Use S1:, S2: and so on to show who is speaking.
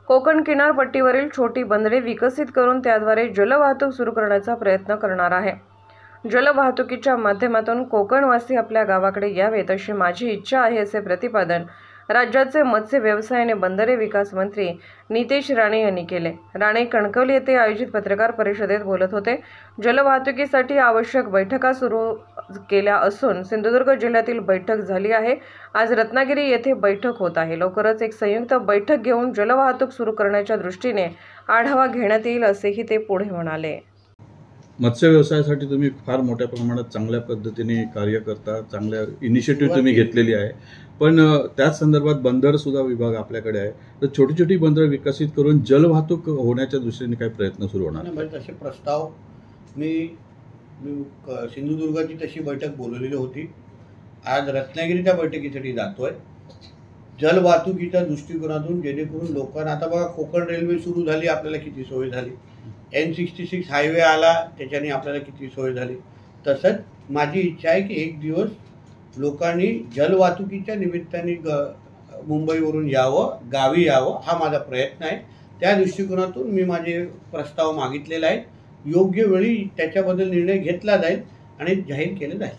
S1: कोकण किनारपट्टीवरील छोटी बंदरे विकसित करून त्याद्वारे जलवाहतूक सुरू करण्याचा प्रयत्न करणार आहे। जलवाहतुकीच्या माध्यमातून कोकणवासी आपल्या गावाकडे यावेत अशी माझी इच्छा आहे, असे प्रतिपादन राज्याचे मत्स्य व्यवसाय आणि बंदरे विकास मंत्री नितेश राणे यांनी केले। राणे कणकवली येथे आयोजित पत्रकार परिषदेत बोलत होते। जलवाहतुकीसाठी आवश्यक बैठका सुरू केल्या असून सिंधुदुर्ग जिल्ह्यातील बैठक झाली आहे। आज रत्नागिरी येथे बैठक होत आहे। लवकरच एक संयुक्त बैठक घेऊन जलवाहतूक सुरू करण्याच्या दृष्टीने आढावा घेण्यात येईल, असेही ते पुढे म्हणाले।
S2: मत्स्य व्यवसायासाठी तुम्ही फार मोठ्या प्रमाणात चांगल्या पद्धतीने कार्य करता, चांगल्या इनिशिएटिव्ह तुम्ही घेतलेली आहे, पण त्याच संदर्भात बंदर सुद्धा विभाग आपल्याकडे आहे, तर छोटी छोटी बंदर विकसित करून जलवाहतूक होण्याच्या दृष्टीने काही प्रयत्न सुरू होणार?
S3: तसे प्रस्ताव मी सिंधुदुर्गाची तशी बैठक बोलवलेली होती। आज रत्नागिरीच्या बैठकीसाठी जातोय जलवाहतुकीच्या दृष्टिकोनातून, जेणेकरून लोकांना आता बघा कोकण रेल्वे सुरू झाली, आपल्याला किती सोय झाली, N66 हायवे आला, त्याच्याने आपल्याला किती सोय झाली। तसंच माझी इच्छा आहे की एक दिवस लोकांनी जलवाहतुकीच्या निमित्ताने मुंबईवरून यावं, गावी यावं, हा माझा प्रयत्न आहे। त्या दृष्टिकोनातून मी माझे प्रस्ताव मागितलेले आहेत। योग्य वेळी त्याच्याबद्दल निर्णय घेतला जाईल आणि जाहीर केले जाईल।